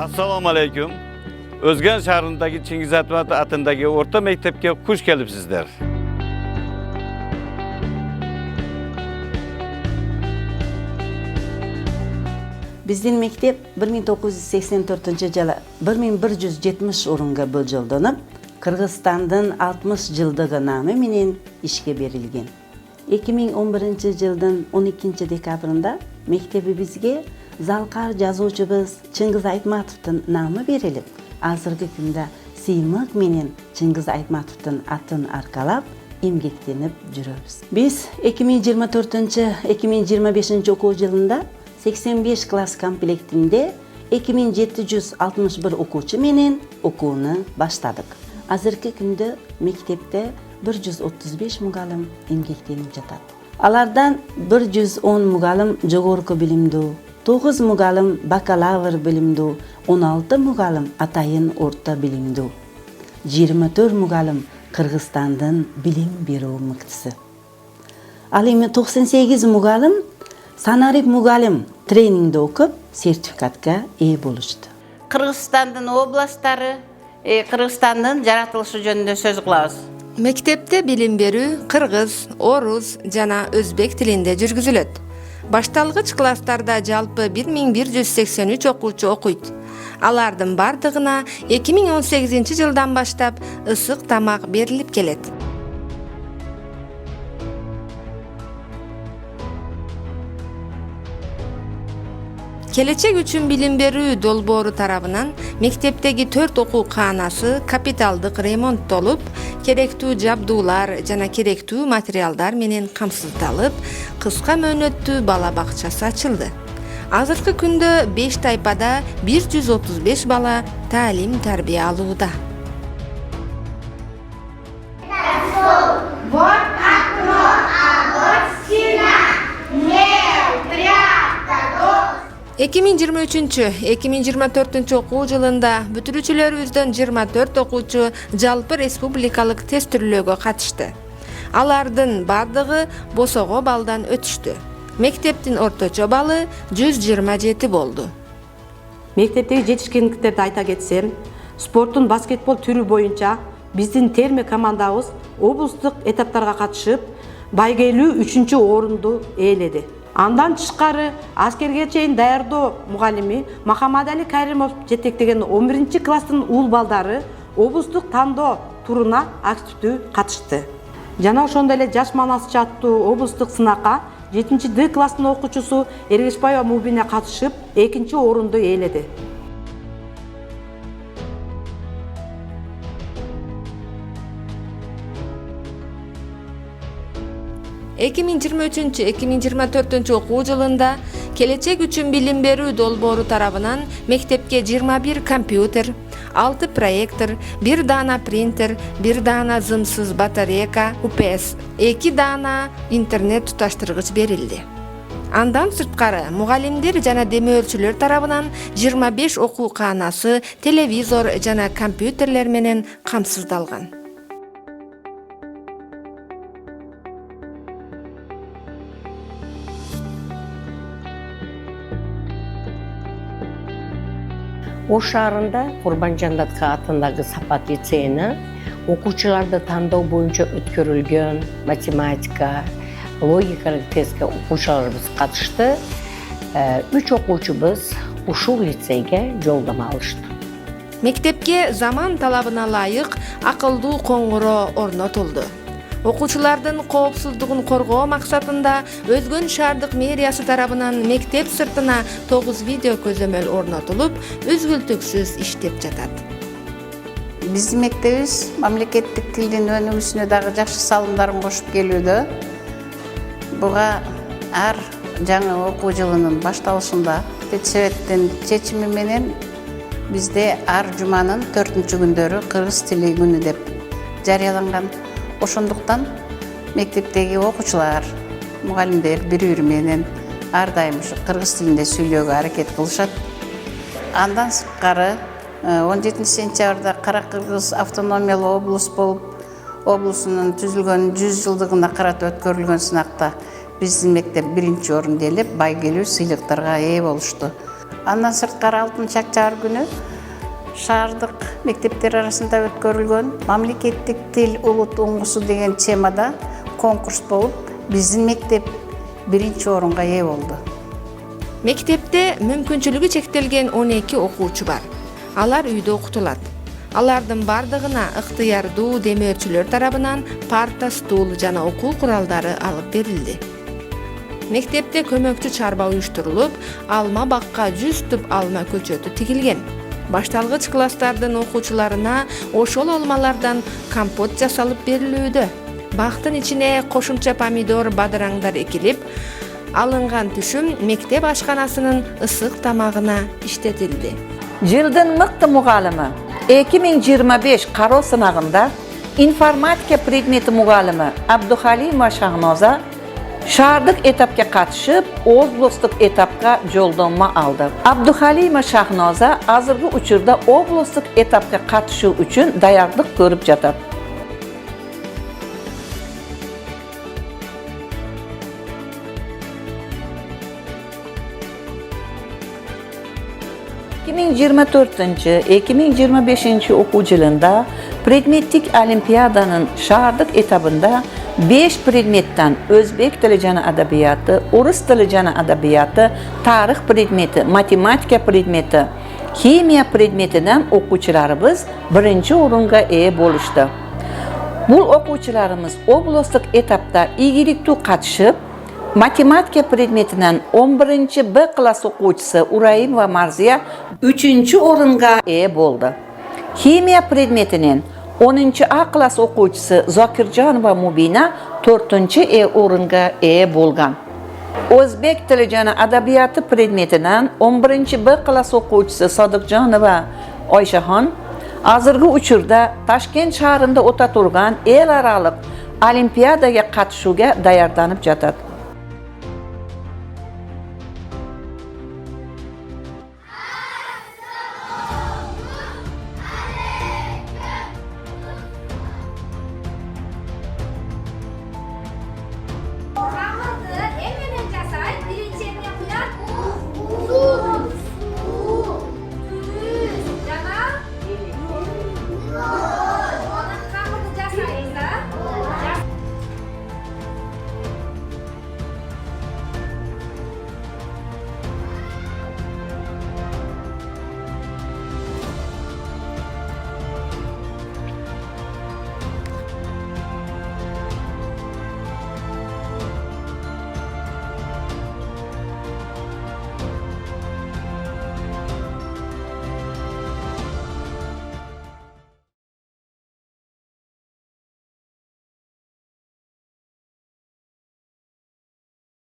Assalamu aleyküm. Özgen şehrindeki Çingiz Aytmat adındaki orta mektepke hoş gelipsizler. Bizning mektep 1984-yılı 1170 o'ringa bo'ljildirilib, Qirg'izistondan 60 yildagi nomi bilan ishga berilgan. 2011-yildan 12 dekabrda mektebimizga Zalqar yozuvchimiz Çingiz Aytmatovning nomi berilib, hozirgi kunda siymiq bilan Çingiz Aytmatovning atini arqalab emgaklanib yuribmiz. Biz 2024-2025 o'quv yilida 85 klass komplektinde 2761 o'quvchi bilan o'quvni boshladik. Hozirgi kunda maktabda 135 muallim emgaklanib жатат. Alardan 110 muallim jo'g'orqi bilimda, 9 muallim bakalavr bilimda, 16 muallim atayin o'rta bilimda, 24 muallim Qirg'izistondan bilim beruv muhtisi. Alimi 98 muallim sanarif muallim treningda o'qib, sertifikatga ega bo'lishdi. Qirg'izistonning oblastlari, Qirg'izistonning yaratilishi jönünde söz qilamiz. Mektepte bilim berүү Qırgız, Oruz жана Özbek tilinde жүргүзүлөt. Башталгыч класстарда жалпы 1183 окуучу окуйт. Алардын бардыгына 2018-жылдан баштап ысык тамак берилип келет. Келечек үчүн билим берүү долбоору тарабынан мектептеги 4 окуу каанасы капиталдык ремонттолуп, керектүү жабдуулар жана керектүү материалдар менен камсыздалып, кыска мөөнөттүү бала бакчасы ачылды. Азыркы күндө 5 тайпада 135 бала таалим тарбия алууда. Вот окно, а вот стена. Мел, тряпка, дождь. 2023-2024 окуу жылында бүтүрүүчүлөрүбүздөн 24 окуучу жалпы республикалык тест түрлөөгө катышты. Алардын бардыгы босого балдан өтүштү. Мектептин орточо баллы 127 болду. Мектептеги жетишкендиктерди айта кетсем, спорттун баскетбол түрү боюнча биздин терме командабыз облустук этаптарга катышып, байгелүү 3-орунду ээледи. Андан тышкары аскерге чейин даярдоо мугалими Махамадали Каримов жетектеген 11-класстын уул балдары облустук тандоо туруна активдүү катышты. Жана ошондой эле жаш манасчы аттуу облустук сынакка 7-Д класстын окуучусу Эргешбаева Мубине катышып, 2-орунду ээледи. Эки миң жыйырма үчүнчү 2024 окуу жылында келечек үчүн билим берүү долбоору тарабынан мектепке 21 компьютер, 6 проектор, 1 даана принтер, 1 даана зымсыз батарейка UPS, 2 даана интернет туташтыргыч берилди. Андан сырткары мугалимдер жана демөөрчүлөр тарабынан 25 окуу каанасы, телевизор жана компьютерлер менен камсыздалган. Ош шаарында Курбанжандатка атындагы Сапат лицейине окуучуларды тандоо боюнча өткөрүлгөн математика, логикалык тестке окуучуларыбыз катышты. 3 окуучубуз ушул лицейге жолдомо алышты. Мектепке заман талабына ылайык акылдуу коңгуроо орнотулду. Окуучулардын коопсуздугун коргоо максатында Өзгөн шаардык мэриясы тарабынан мектеп сыртына 9 видео көзөмөл орнотулуп, үзгүлтүксүз иштеп жатат. Биздин мектебибиз мамлекеттик тилдин өнүгүүсүнө дагы жакшы салымдарын кошуп келүүдө. Буга ар жаңы окуу жылынын башталышында педсоветтин чечими менен бизде ар жуманын 4-күндөрү кыргыз тили күнү деп жарыяланган. Ошондуктан мектептеги окуучулар, мугалимдер бири-бири менен ар дайым кыргыз тилинде сүйлөөгө аракет кылышат. Андан сырткары 17 сентябрда Кара-Кыргыз автономиялуу облус болуп, облусунун түзүлгөн 100 жылдыгына карата өткөрүлгөн сынакта биздин мектеп 1-орунду ээлеп, байгелүү сыйлыктарга ээ болушту. Андан сырткары 6-октябрь күнү шаардык мектептер арасында өткөрүлгөн мамлекеттик тил улут уңгусу деген темада конкурс болуп, биздин мектеп 1-орунга ээ болду. Мектепте мүмкүнчүлүгү чектелген 12 окуучу бар. Алар үйдө окутулат. Алардын бардыгына ыктыярдуу демөөрчүлөр тарабынан парта, стул жана окуу куралдары алып берилди. Мектепте көмөкчү чарба уюштурулуп, алма бакка 100 түп алма көчөтү тигилген. Башталгыч класстардын окуучуларына ошол алмалардан компот жасалып берилүүдө. Бактын ичине кошумча помидор, бадыраңдар экилип, алынган түшүм мектеп ашканасынын ысык тамагына иштетилди. Жылдын мыкты мугалими 2025 кароо сынагында информатика предмети мугалими Абдухалимова Шахноза шаардык этапка катышып, облустук этапка жолдонма алды. Абдухалимова Шахноза азыркы учурда облустук этапка катышуу үчүн даярдык көрүп жатат. ...2024 2025 окуу жылында предметтик олимпиаданын шаардык этабында 5 предметтен өзбек тили жана адабияты, орус тили жана адабияты, тарых предмети, математика предмети, химия предметинен окуучуларыбыз 1-орунга ээ болушту. Бул окуучуларыбыз облустук этапта ийгиликтүү катышып, математика предметинен 11-Б класс окуучусу Ураимова Марзия 3-орунга ээ болду. Химия предметинен 10-А класс окуучусу Закиржанова Мубина 4-орунга ээ болгон. Өзбек тили жана адабияты предметинен 11-Б класс окуучусу Садыкжанова Айшахан азыркы учурда Ташкент шаарында өтө турган эл аралык олимпиадага катышууга даярданып жатат.